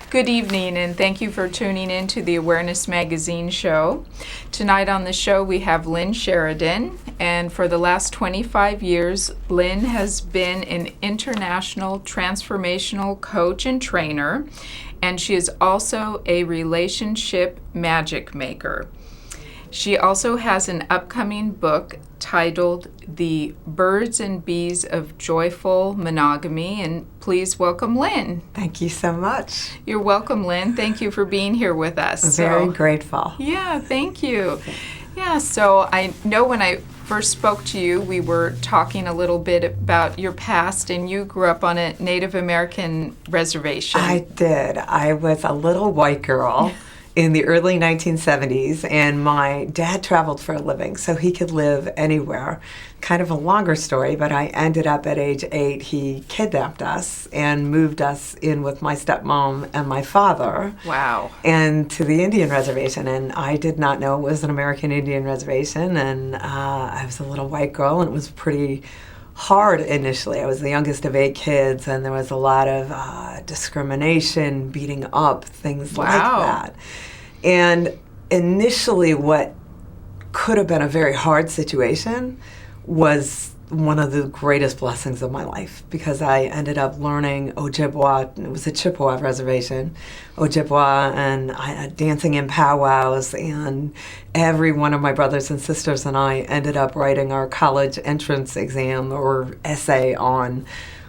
Good evening, and thank you for tuning in to the Awareness Magazine show. Tonight on the show, we have Lynne Sheridan, and for the last 25 years, Lynne has been an international transformational coach and trainer, and she is also a relationship magic maker. She also has an upcoming book titled The Birds and Bees of Joyful Monogamy, and please welcome Lynne. Thank you so much. You're welcome, Lynne. Thank you for being here with us. I'm very grateful. Yeah, thank you. Yeah, so I know when I first spoke to you, we were talking a little bit about your past, and you grew up on a Native American reservation. I did. I was a little white girl in the early 1970s, and my dad traveled for a living, so he could live anywhere. Kind of a longer story, but I ended up at age 8. He kidnapped us and moved us in with my stepmom and my father. Wow. And to the Indian reservation, and I did not know it was an American Indian reservation, and I was a little white girl, and it was pretty hard initially. I was the youngest of 8 kids, and there was a lot of discrimination, beating up, things like that. And initially, what could have been a very hard situation was one of the greatest blessings of my life, because I ended up learning Ojibwa. It was a Chippewa reservation, Ojibwa, and dancing in powwows, and every one of my brothers and sisters and I ended up writing our college entrance exam or essay on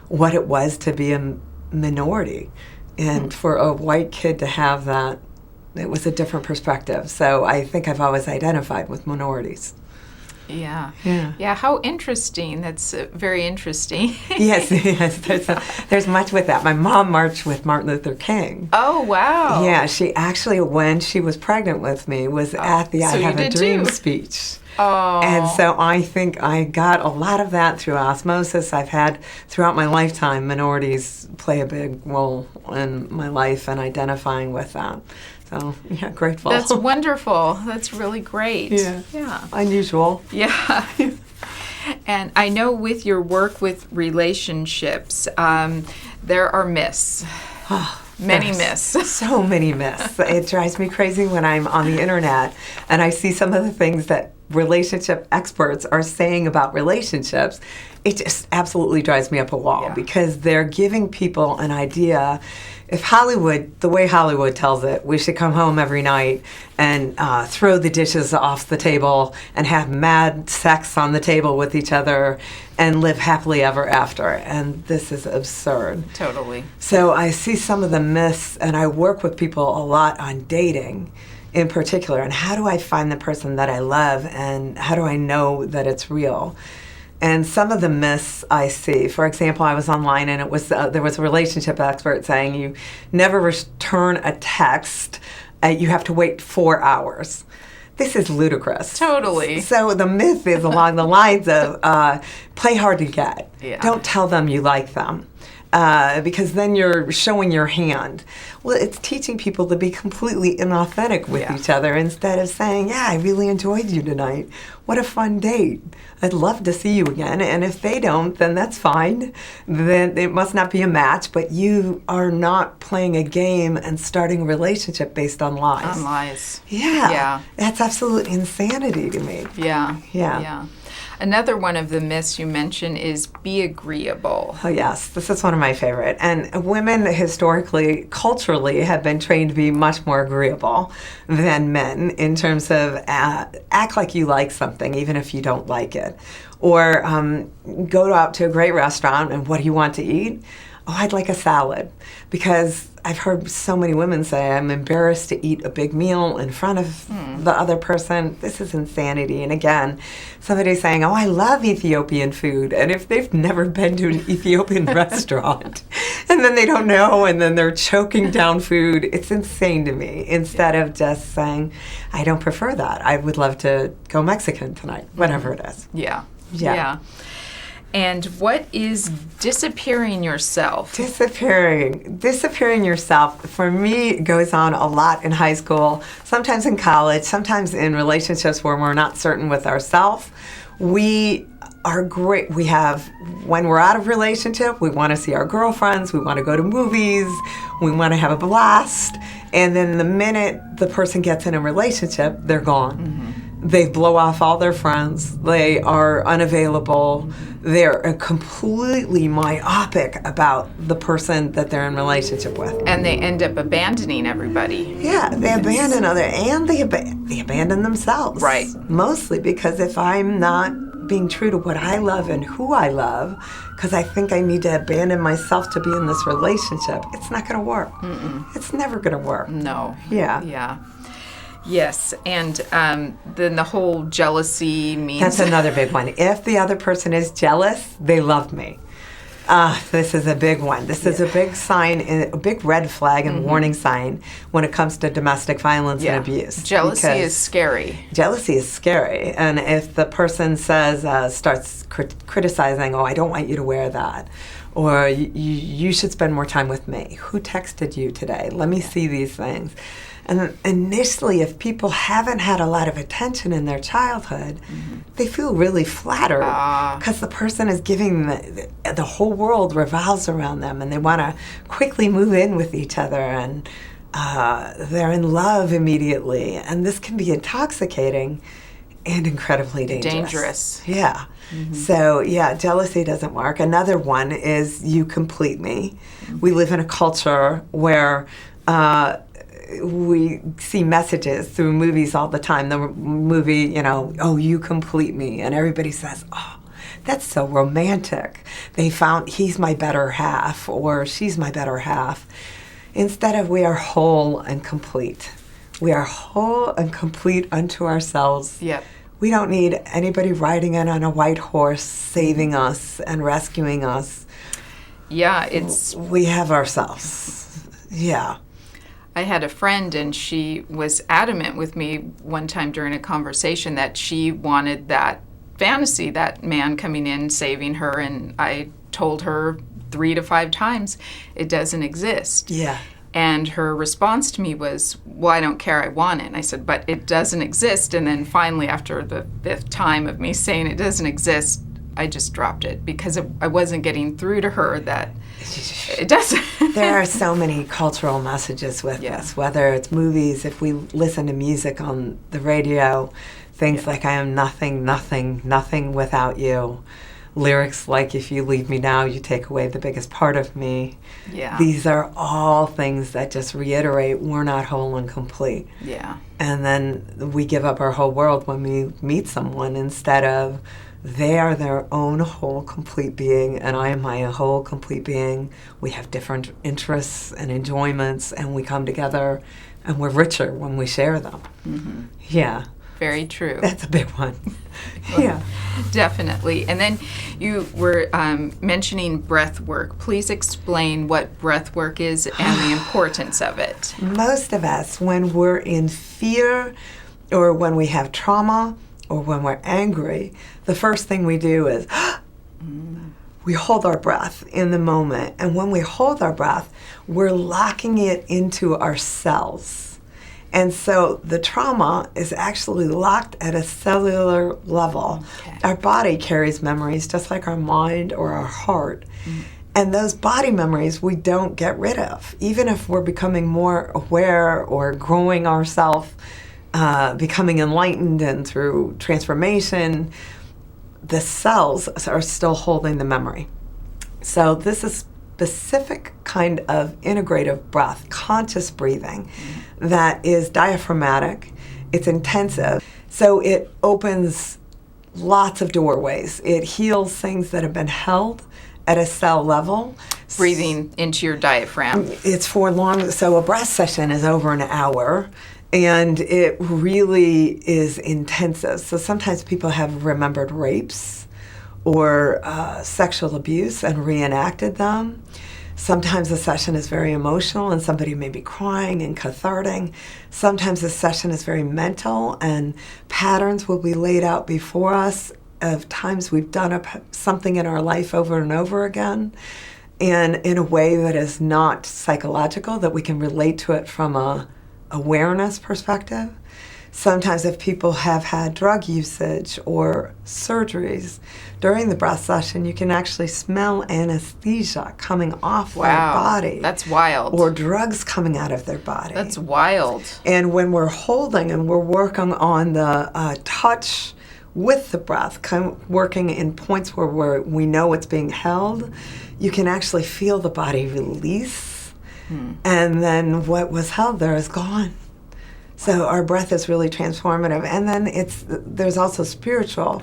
what it was to be a minority. And for a white kid to have that, it was a different perspective. So I think I've always identified with minorities. Yeah, how interesting. That's very interesting. yes, there's much with that. My mom marched with Martin Luther King. Oh, wow. Yeah, she actually, when she was pregnant with me, was at the I Have a Dream speech. Oh. And so I think I got a lot of that through osmosis. I've had, throughout my lifetime, minorities play a big role in my life and identifying with that. So, yeah, grateful. That's wonderful. That's really great. Yeah. Unusual. Yeah. And I know with your work with relationships, there are myths. Many myths. So many myths. It drives me crazy when I'm on the internet and I see some of the things that relationship experts are saying about relationships. It just absolutely drives me up a wall because they're giving people an idea. If Hollywood, the way Hollywood tells it, we should come home every night and throw the dishes off the table and have mad sex on the table with each other and live happily ever after. And this is absurd. Totally. So I see some of the myths, and I work with people a lot on dating in particular. And how do I find the person that I love, and how do I know that it's real? And some of the myths I see, for example, I was online and it was there was a relationship expert saying you never return a text, you have to wait 4 hours. This is ludicrous. Totally. So the myth is along the lines of play hard to get. Yeah. Don't tell them you like them. Because then you're showing your hand. Well, it's teaching people to be completely inauthentic with each other instead of saying, yeah, I really enjoyed you tonight. What a fun date. I'd love to see you again. And if they don't, then that's fine. Then it must not be a match, but you are not playing a game and starting a relationship based on lies. On lies. Yeah. That's absolute insanity to me. Yeah. Another one of the myths you mentioned is be agreeable. Oh, yes. This is one of my favorite. And women historically, culturally, have been trained to be much more agreeable than men in terms of act like you like something, even if you don't like it. Or go out to a great restaurant, and what do you want to eat? Oh, I'd like a salad. Because I've heard so many women say, I'm embarrassed to eat a big meal in front of the other person. This is insanity. And again, somebody's saying, oh, I love Ethiopian food. And if they've never been to an Ethiopian restaurant, and then they don't know, and then they're choking down food, it's insane to me. Instead of just saying, I don't prefer that. I would love to go Mexican tonight, whatever it is. Yeah. And what is disappearing yourself? Disappearing yourself, for me, goes on a lot in high school, sometimes in college, sometimes in relationships where we're not certain with ourselves. We are great. We have, when we're out of relationship, we want to see our girlfriends, we want to go to movies, we want to have a blast. And then the minute the person gets in a relationship, they're gone. Mm-hmm. They blow off all their friends. They are unavailable. Mm-hmm. They're completely myopic about the person that they're in relationship with. And they end up abandoning everybody. Yeah, they abandon and they abandon themselves. Right. Mostly because if I'm not being true to what I love and who I love, because I think I need to abandon myself to be in this relationship, it's not going to work. Mm-mm. It's never going to work. No. Yeah. Yeah. Yes, and then the whole jealousy means... That's another big one. If the other person is jealous, they love me. This is a big one. This is a big sign, a big red flag and warning sign when it comes to domestic violence and abuse. Jealousy is scary. Jealousy is scary. And if the person says, starts criticizing, oh, I don't want you to wear that, or you should spend more time with me. Who texted you today? Let me see these things. And initially, if people haven't had a lot of attention in their childhood, they feel really flattered because the person is giving the whole world revolves around them, and they want to quickly move in with each other, and they're in love immediately. And this can be intoxicating and incredibly dangerous. Yeah. Mm-hmm. So, jealousy doesn't work. Another one is you complete me. Mm-hmm. We live in a culture where we see messages through movies all the time. The movie, oh, you complete me. And everybody says, oh, that's so romantic. They found he's my better half or she's my better half. Instead of we are whole and complete. We are whole and complete unto ourselves. Yep. We don't need anybody riding in on a white horse, saving us and rescuing us. Yeah, we have ourselves. Yeah. I had a friend, and she was adamant with me one time during a conversation that she wanted that fantasy, that man coming in, saving her, and I told her 3 to 5 times, it doesn't exist. Yeah. And her response to me was, well, I don't care, I want it. And I said, but it doesn't exist. And then finally, after the 5th time of me saying it doesn't exist, I just dropped it because I wasn't getting through to her that it doesn't. There are so many cultural messages with this, whether it's movies, if we listen to music on the radio, things like I am nothing, nothing, nothing without you. Lyrics like, if you leave me now, you take away the biggest part of me. Yeah. These are all things that just reiterate we're not whole and complete. Yeah. And then we give up our whole world when we meet someone instead of they are their own whole complete being and I am my whole complete being. We have different interests and enjoyments and we come together and we're richer when we share them. Mm-hmm. Yeah. Very true. That's a big one. Yeah. Definitely. And then you were mentioning breath work. Please explain what breath work is and the importance of it. Most of us, when we're in fear or when we have trauma or when we're angry, the first thing we do is we hold our breath in the moment. And when we hold our breath, we're locking it into our cells. And so the trauma is actually locked at a cellular level. Okay. Our body carries memories just like our mind or our heart. Mm. And those body memories we don't get rid of. Even if we're becoming more aware or growing ourselves, becoming enlightened and through transformation, the cells are still holding the memory. So this is specific kind of integrative breath, conscious breathing, that is diaphragmatic, it's intensive, so it opens lots of doorways. It heals things that have been held at a cell level. Breathing into your diaphragm. It's for long, so a breath session is over an hour, and it really is intensive. So sometimes people have remembered rapes or sexual abuse and reenacted them. Sometimes the session is very emotional and somebody may be crying and cathartic. Sometimes the session is very mental and patterns will be laid out before us of times we've done something in our life over and over again, and in a way that is not psychological, that we can relate to it from a awareness perspective. Sometimes if people have had drug usage or surgeries during the breath session, you can actually smell anesthesia coming off their body. That's wild. Or drugs coming out of their body. That's wild. And when we're holding and we're working on the touch with the breath, working in points where we know it's being held, you can actually feel the body release. And then what was held there is gone. So our breath is really transformative. And then there's also spiritual,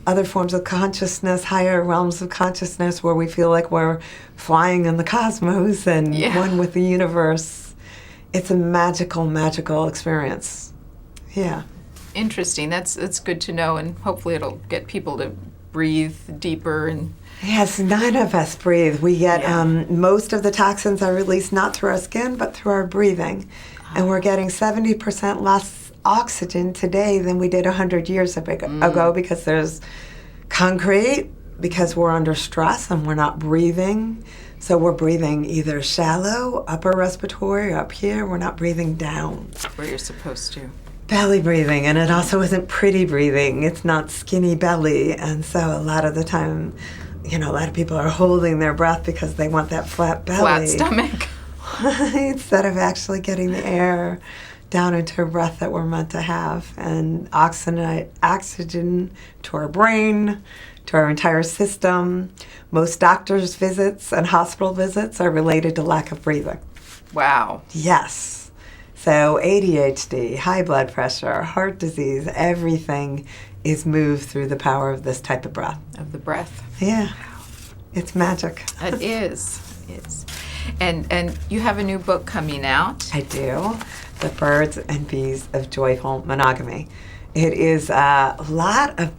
other forms of consciousness, higher realms of consciousness where we feel like we're flying in the cosmos and one with the universe. It's a magical, magical experience. Yeah. Interesting. That's good to know, and hopefully it'll get people to breathe deeper. And yes, none of us breathe. We get most of the toxins are released not through our skin, but through our breathing. And we're getting 70% less oxygen today than we did 100 years ago because there's concrete, because we're under stress and we're not breathing. So we're breathing either shallow, upper respiratory, up here. We're not breathing down. Where you're supposed to. Belly breathing, and it also isn't pretty breathing. It's not skinny belly. And so a lot of the time, a lot of people are holding their breath because they want that flat belly. Flat stomach. Instead of actually getting the air down into a breath that we're meant to have and oxygen to our brain, to our entire system. Most doctors' visits and hospital visits are related to lack of breathing. Wow. Yes. So ADHD, high blood pressure, heart disease, everything is moved through the power of this type of breath. Of the breath. Yeah. It's magic. It is. And you have a new book coming out. I do. The Birds and Bees of Joyful Monogamy. It is a lot of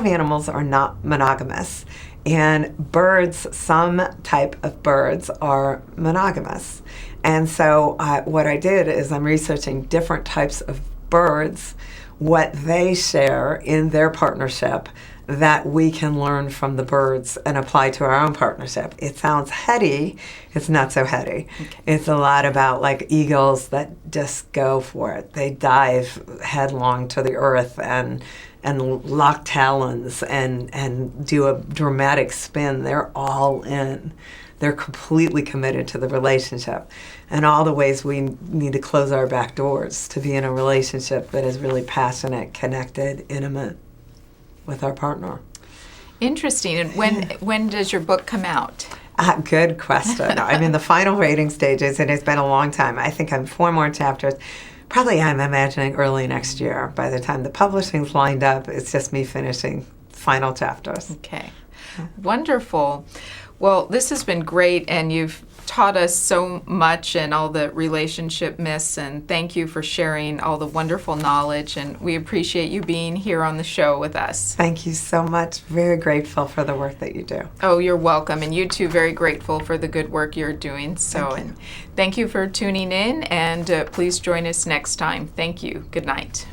animals are not monogamous, and birds, some type of birds are monogamous. And so what I did is I'm researching different types of birds, what they share in their partnership that we can learn from the birds and apply to our own partnership. It sounds heady. It's not so heady. Okay. It's a lot about like eagles that just go for it. They dive headlong to the earth and lock talons and do a dramatic spin. They're all in. They're completely committed to the relationship. And all the ways we need to close our back doors to be in a relationship that is really passionate, connected, intimate with our partner. Interesting. And when does your book come out? Good question. I'm in the final rating stages, and it's been a long time. I think I'm 4 more chapters. Probably I'm imagining early next year. By the time the publishing's lined up, it's just me finishing final chapters. Okay. Wonderful. Well, this has been great, and you've taught us so much and all the relationship myths, and thank you for sharing all the wonderful knowledge, and we appreciate you being here on the show with us. Thank you so much. Very grateful for the work that you do. Oh, you're welcome, and you too, very grateful for the good work you're doing. Thank you for tuning in, and please join us next time. Thank you. Good night.